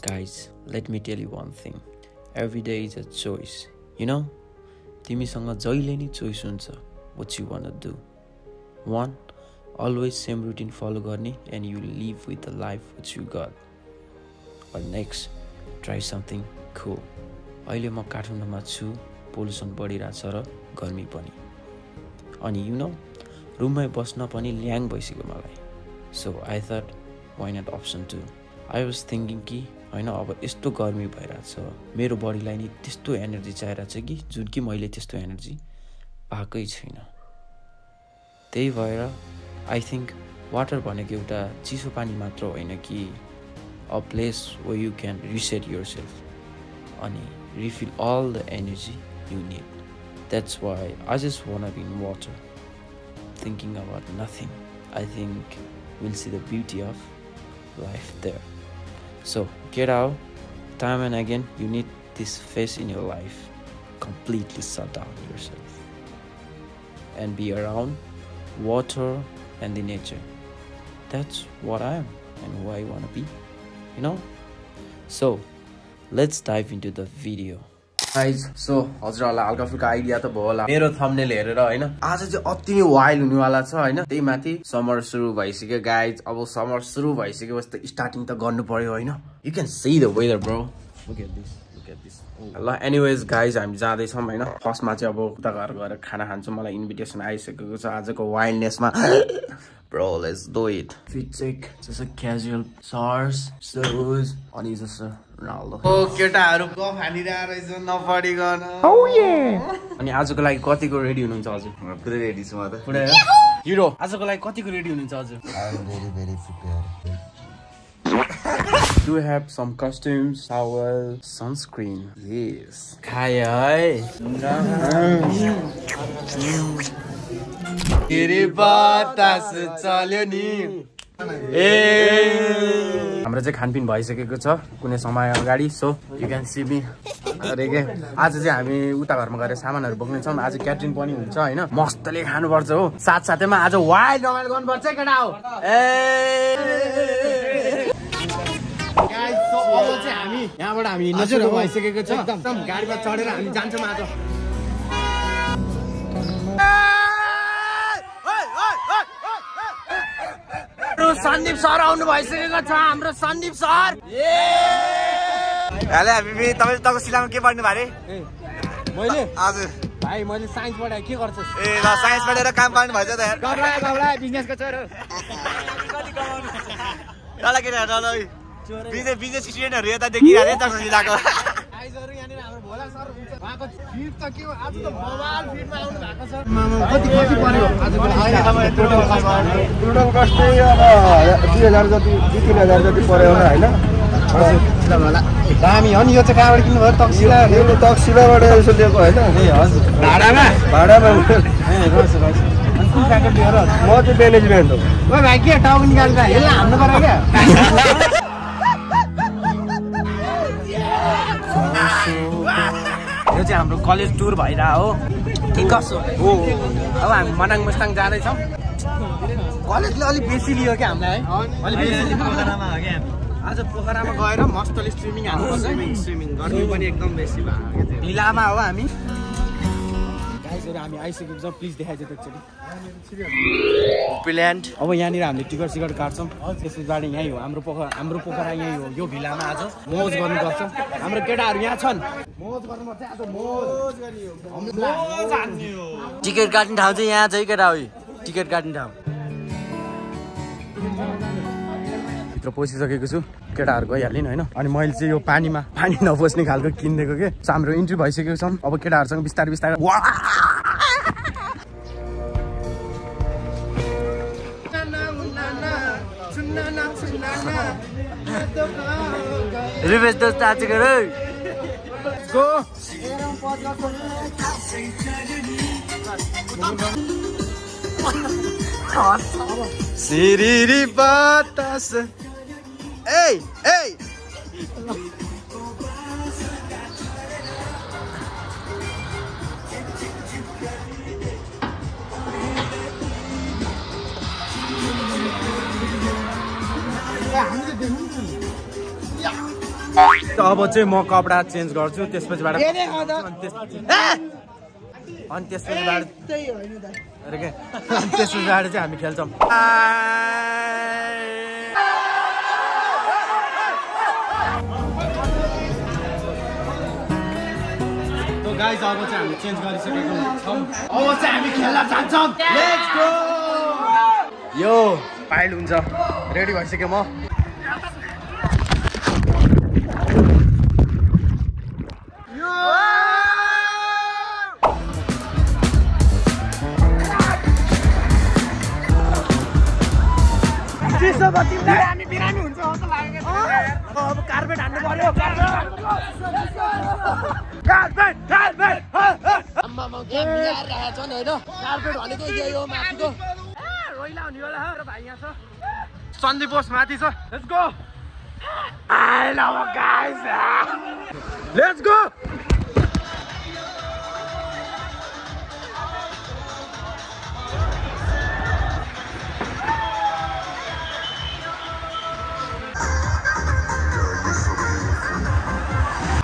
Guys, let me tell you one thing. Every day is a choice. You know, तिमीसँग जहिले नि choice हुन्छ what you wanna do. One, always same routine follow गर्ने and you live with the life which you got. Or next, try something cool. अहिले म काठमाडौँमा छु, pollution बढिरहेछ र गर्मी पनि. अनि you know, रुममै बस्न पनि ल्याङ भइसक्यो मलाई. So I thought, why not option 2? I was thinking कि हैन अब यस्तो गर्मी भइरहेछ, मेरो बडीलाई नि त्यस्तो एनर्जी चाहिरहेछ कि जुन कि मैले त्यस्तो एनर्जी पाएकै छैन. त्यही भएर I think वाटर भनेको एउटा चिसो पानी मात्र होइन कि a place where you can reset yourself अनि refill all the energy you need. That's why I just wanna be in water, thinking about nothing. I think we'll see the beauty of life there. So get out, time and again you need this phase in your life. Completely shut down yourself and be around water and the nature. That's what I am and who I want to be, you know. So let's dive into the video. Guys, so हजुरहरुलाई हल्का फुल्का idea त भयो होला मेरो thumbnail हेरेर हैन. आज चाहिँ अति नै वाइल्ड हुनेवाला छ हैन. त्यही माथि समर सुरु भइसक्यो गाइज. अब समर सुरु भइसकेपछि त स्टार्टिङ त गर्नु पर्यो हैन. You can see the weather bro. Look at this. ल एनीवेज गाइज हामी जाँदै छौं हैन. फर्स्टमा चाहिँ अब उता गएर खाना खान्छौं. मलाई इन्भिटेसन आइसकेको छ आजको वाइल्डनेसमा. Bro, let's do it. Fit check, just a casual shorts, shoes, अनि जस्तो Ronaldo. ओ केटाहरु गफ हानिरहेको रहेछ नपढिकन. Oh yeah. अनि आजको लागि कतिको रेडी हुनुहुन्छ हजुर? पुरै रेडी छु म त. पुरै हिरो आजको लागि कतिको रेडी हुनुहुन्छ हजुर? I am very prepared. Do have some costumes, towel, sunscreen. Yes. Kaya hai. Kiri batas chalyo ni. हाम्रो चाहिँ खानपिन भइसकेको छ कुनै समय अगाडि. So you can see me. अरे के आज चाहिँ हामी उता घरमा गएर सामानहरु बोक्ने छौं. आज क्याटरिङ पनि हुन्छ हैन. मस्तले खानुपर्छ हो. साथसाथैमा आज वाइल्ड रमाइलो गर्नुपर्छ केटा हो. गाइस सो अब चाहिँ हामी यहाँबाट हामी हिँड्न सुरु भइसकेको छ. एकदम गाडीमा चढेर हामी जान्छौं आज. सन्दीप सर आउनु भइसकेको छ. हाम्रो सन्दीप सर. हेलो हामी तपाईँ तको सिलामा के पढ्नु भरे? मैले हजुर भाइ मैले साइन्स पढाए. के गर्छस्? ए ल साइन्स पढेर काम पाउनु भएछ त यार. गब्ला बिजनेसको छोरो. कति कमाउनु? ल के ल बिजनेस स्टुडेन्टहरु यता देखिरहेको छ सिलाको. गाइजहरु यहाँनिर हाम्रो भोला सर हुन्छ. उहाँको फिट त के हो आज त बवाल फिटमा आउनु भएको छ. कति पर्यो आजको अहिले टोटल कस्ट चाहिँ अब 2000 जति 3000 जति पर्यो होला हैन. ल होला दामी हो नि. यो चाहिँ कहाँबाट किन्नु भयो? तक्सिला. यो तक्सिलाबाट यसो दिएको हैन. ए हजुर भाडामा ए रस अनि कुन फ्याकल्टी हो र? म चाहिँ म्यानेजमेन्ट हो. ओ भाइ के टाउन निकाल्दा हेला हाम्रो गरे के? यो चाहिँ हाम्रो कलेज टुर भइरा हो. के कसो हो? अब हामी मनाङ मस्ताङ जाँदै छौं. कलेजले अलि बेसी लियो के हामीलाई है? अलि बेसी पोखरामा हो के. आज पोखरामा गएर मस्तले स्विमिङ हाल्नुपर्छ. स्विमिङ गर्नु पनि एकदम बेसी भयो के. ढिलामा हो हामी. गाइजहरु हामी आइसकेको छौं. प्लिज देखाइदिनु एकचोटी. प्ल्यान्ट. अब यहाँनिर हामीले टिकट काट्छौं. त्यसपछि यही हो हाम्रो पोखरा यही हो. यो भिलामा आज मोज गर्नुपर्छ. हाम्रो केटाहरु यहाँ छन्. मोज गर्नुपर्छ आज. मोज गरियो. टिकट काट्ने ठाउँ चाहिँ यहाँ चाहिँ केटा हो. टिकट काट्ने ठाउँ भित्र पसिसकेको छु. केटाहरु गइहाल्ने हैन. अनि मैले चाहिँ यो पानी नपस्ने खालको किनिदिएको के. हाम्रो इन्ट्री भइसकेको छ. अब केटाहरुसँग बिस्तारै रिवेश दोस्त आज गरे गो. सिरिरी बातास. ए अब चाहिँ म कपडा चेन्ज गर्छु त्यसपछिबाट अनि त्यसपछिबाट चाहिँ हामी खेल्छौँ। गाइस अब चाहिँ हामी चेन्ज गरिसकेको छौँ। अब चाहिँ हामी खेल्न जान्छौँ। Let's go. यो पाइल हुन्छ रेडी भइसक्यो म। हामी बिरामी हुन्छ जस्तो लागेको छ। अब कार्पेट हान्नु पर्यो। कार्पेट आम्मामा गेम मिलाएर राखेको छ नि होइन। कार्पेट भनेको यही हो माथिको। रोइला हुने होला र भाइ यहाँ छ। सन्दीप बोस माथि छ। Let's go. I love guys. Let's go.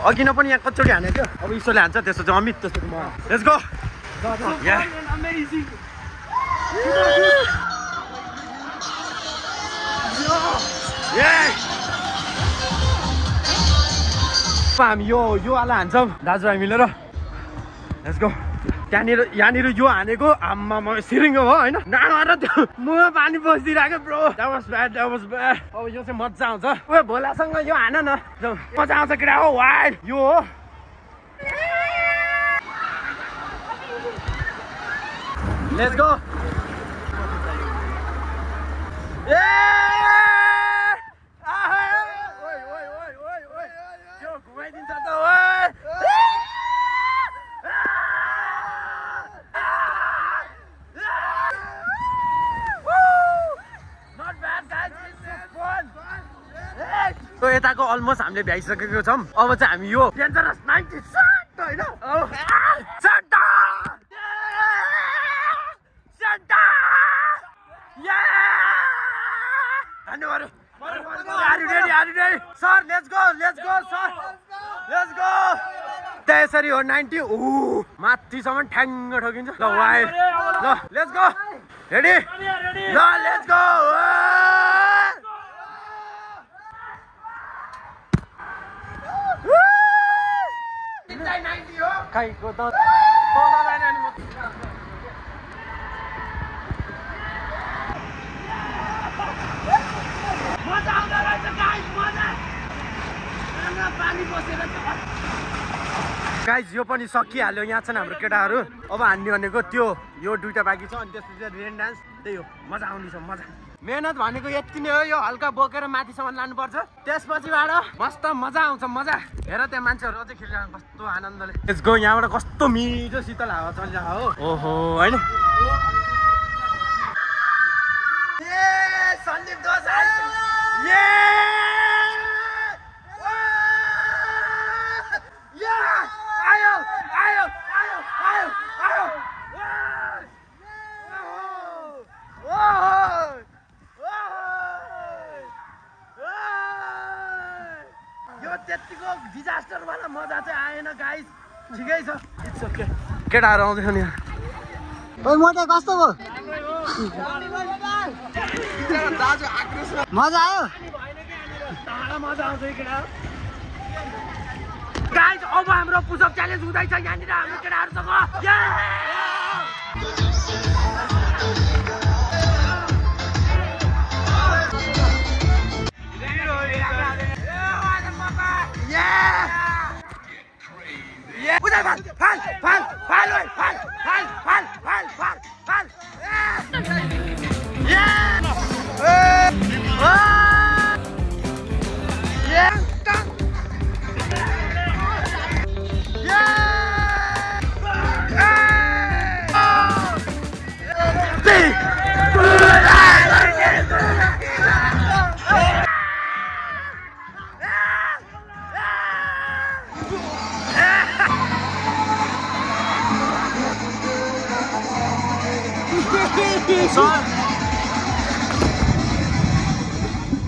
अघि न पनि यहाँ कचोटि हाने थियो। अब ईश्वरले हान्छ त्यसो चाहिँ अमित त्यसो म। Let's go. हामी यो वाला हान्छौँ दाजुभाइ मिलेर। Let's go. त्यहाँनिर यहाँनिर यो हानेको आम्मामा सिरिङ्गो हो होइन। नाङ्गो त्यो मुखमा पानी पसिदिरहेको ब्रो। That was bad. अब यो चाहिँ मजा आउँछ। ओ भोलासँग यो हान न मजा आउँछ केटा हो। वाइड यो हो। Let's go. यो घुमाइदिन्छ त ओ। यताको अलमोस्ट हामीले भ्याइसकेको छौँ। अब चाहिँ हामी यो डेन्जरस 90 सट होइन। Sir let's go sir let's go. त्यसरी हो 90। माथिसम्म ठ्याङ्ग ठोकिन्छ। ल वाइ ल लेट्स गो। रेडी ल लेट्स गो। खाइको त मजा आउँदो रहेछ गाइस। मजा पानी बसेर गाइस यो पनि सकिहाल्यो। यहाँ छन् हाम्रो केटाहरू। अब हान्ने भनेको त्यो यो दुईटा बाँकी छ। अनि त्यसपछि रेन डान्स त्यही हो। मजा आउँदैछ मजा। मेहनत भनेको यति नै हो। यो हल्का बोकेर माथिसम्म लानुपर्छ। त्यसपछिबाट मस्त मजा आउँछ मजा। हेर त्यहाँ मान्छेहरू अझै खेलिरहेको कस्तो आनन्दले। Let's go. यहाँबाट कस्तो मिठो शीतल हावा चलिरहेको हो। ओहो होइन। सन्दीप दोष त्यतिको डिजास्टर वाला मजा चाहिँ आएन गाइस। ठिकै छ। It's okay. केटाहरू आउँदैछ नि। मजा कस्तो भयो? मजा आयो। मजा आउँछ केटा गाइस। अब हाम्रो पुसअप च्यालेन्ज हुँदैछ यहाँनिर हाम्रो केटाहरूसँग।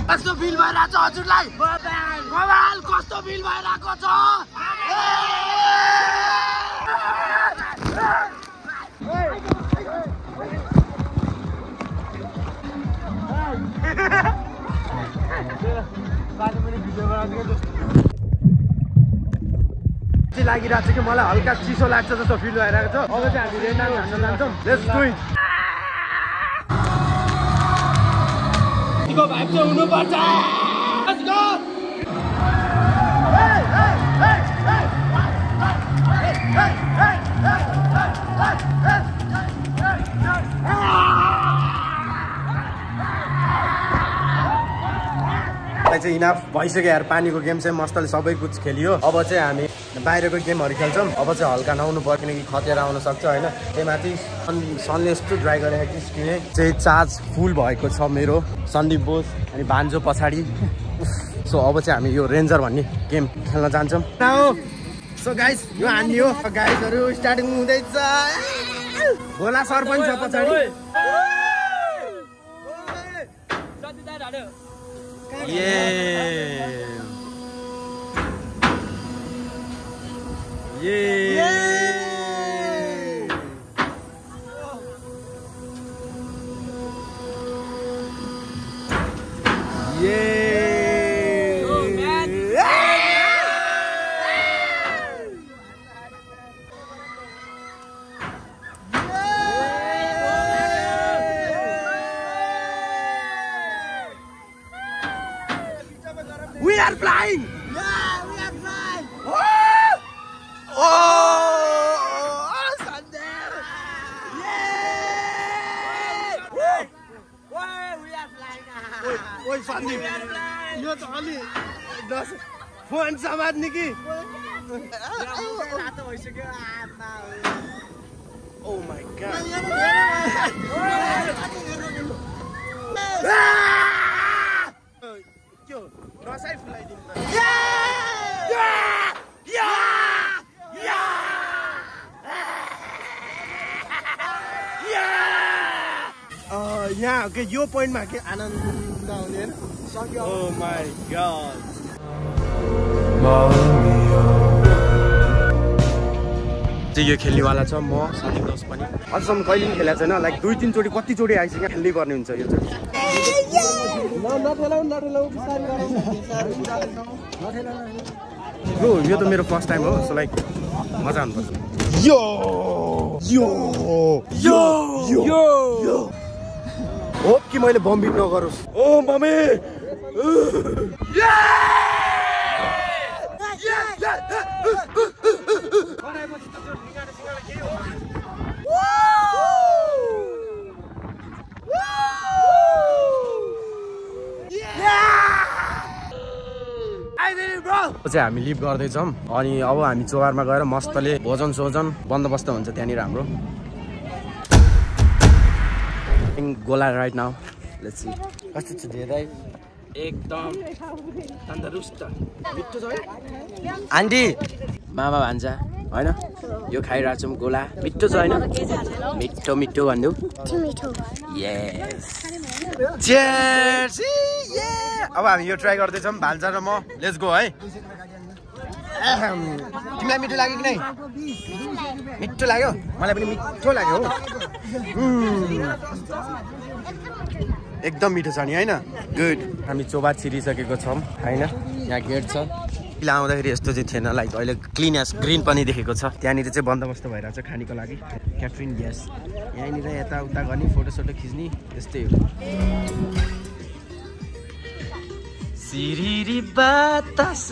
कस्तो फिल भइरहेछ हजुरलाई? मोबाइल कस्तो बिल भइरहेको छ लागिरहेको छ कि मलाई हल्का चिसो लाग्छ जस्तो फिल भइरहेको छ अब चाहिँ हामी रेन्डाङ हान्न जान्छौँ लेट्स डु इट भाइब चाहिँ हुनुपर्छ लेट्स गो चाहिँ इनाफ भइसक्यो यार पानीको गेम चाहिँ मस्तले सबै कुछ खेलियो अब चाहिँ हामी बाहिरको गेमहरू खेल्छौँ अब चाहिँ हल्का नहुनु पर्यो किनकि खतेरा आउन सक्छ होइन त्यही माथि सनले यस्तो ड्राई गरेको कि स्किन चाहिँ चार्ज फुल भएको छ मेरो सन्दीप बोस अनि भान्जो पछाडि सो अब चाहिँ हामी यो रेन्जर भन्ने गेम खेल्न जान्छौँ सो गाइस यो हान्ने हो गाइसहरू स्टार्टिङ हुँदैछ होला सर पनि छ पछाडि We are flying! Yeah, we are flying! Oh! Sunday! Yeah! We are flying! Oi, Sunday! यो त अलि 10 फोन समात्ने कि रातो भइसक्यो आमा Oh my god! Yo, नसाइ फुलाइदिनु त यहाँ के यो पोइन्टमा के आनन्द आउने हैन सक्यो Oh my god यो खेल्नेवाला छ म सन्दीप दोष पनि अझसम्म कहिले पनि खेलेको छैन लाइक 2-3 चोटि कतिचोटि आइसक्यो खेल्नै पर्ने हुन्छ यो चाहिँ ब्रो यो त मेरो फर्स्ट टाइम हो सो लाइक मजा आउनुपर्छ यो यो यो यो यो होप कि मैले बम बिट नगरोस् ओ मम्मी चाहिँ हामी लिभ गर्दैछौँ अनि अब हामी चोबारमा गएर मस्तले भोजन सोजन बन्दोबस्त हुन्छ त्यहाँनिर हाम्रो गोला राइट नाउ लेट्स सी कस्तो छ धेरै एकदम तन्दरुस्त मिठो छ है आन्टी मामा भान्जा हैन यो खाइरहेको छौँ गोला मिठो छ हैन मिठो मिठो भन्नु मिठो यस चीयर्स अब हामी यो ट्राई गर्दैछौँ भान्जा र म लेट्स गो है तिमीलाई मिठो लाग्यो कि नै मिठो लाग्यो मलाई पनि मिठो लाग्यो हो एकदम मिठो छ नि हैन गुड हामी चोबा छिरिसकेको छौँ हैन यहाँ गेट छ पहिला आउँदाखेरि यस्तो चाहिँ थिएन लाइक अहिले क्लिन एस ग्रिन पनि देखेको छ त्यहाँनिर चाहिँ बन्दोबस्त भइरहेको छ खानेको लागि क्याटरिन ग्यास यहाँनिर यताउता गर्ने फोटोसोटो खिच्ने त्यस्तै हो सिरिरी बातास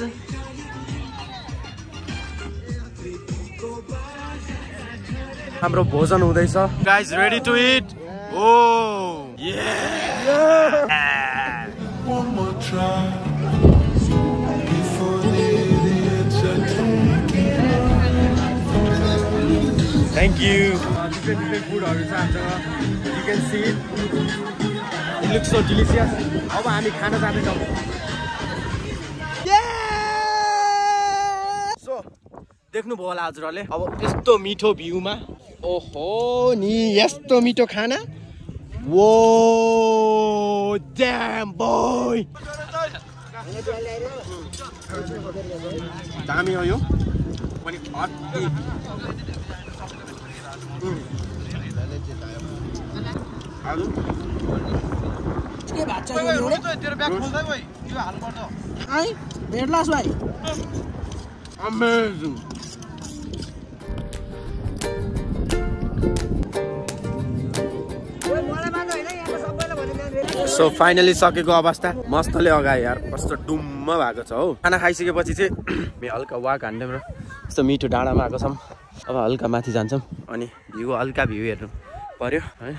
हाम्रो भोजन हुँदैछ guys ready to eat oh One more try before the idiots are taking Thank you. Different foodहरू छ हामीसँग you can see it looks so delicious अब हामी खान जाँदैछौँ सो देख्नुभयो होला हजुरहरूले अब यस्तो मिठो भ्यूमा ओहो नि यस्तो मिठो खाना वो damn boy दामी हो यो पनि अति के भात चाहियो तेरो ब्याग खोल्दै भइ यो हाल्नु पर्छ आई भेट्लास भाइ अमेजिङ सो फाइनली सकेको अवस्था मस्तले अगाए यार कस्तो डुम्म भएको छ हौ खाना खाइसकेपछि चाहिँ हल्का वाक हान्यौँ र यस्तो मिठो डाँडामा आएको छौँ अब हल्का माथि जान्छौँ अनि भ्यू हल्का भ्यू हेर्नु पर्यो है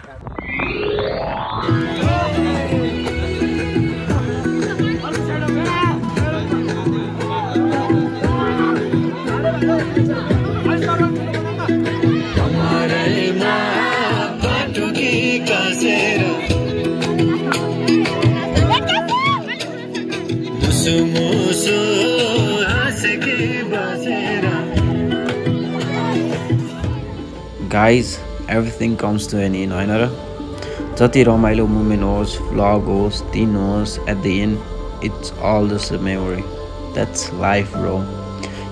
Guys, everything comes to an end, होइन र जति रमाइलो मोमेन्ट होस् भ्लग होस् दिन होस् at the end it's all just a memory. That's life, bro.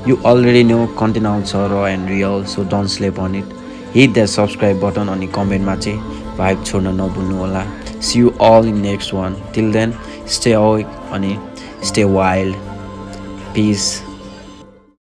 You already know content आउँछ raw and real, so don't sleep on it. Hit that subscribe button अनि कमेन्टमा चाहिँ vibe छोड्न नभुल्नु होला. See you all in next one. Till then, stay awake अनि stay wild. Peace.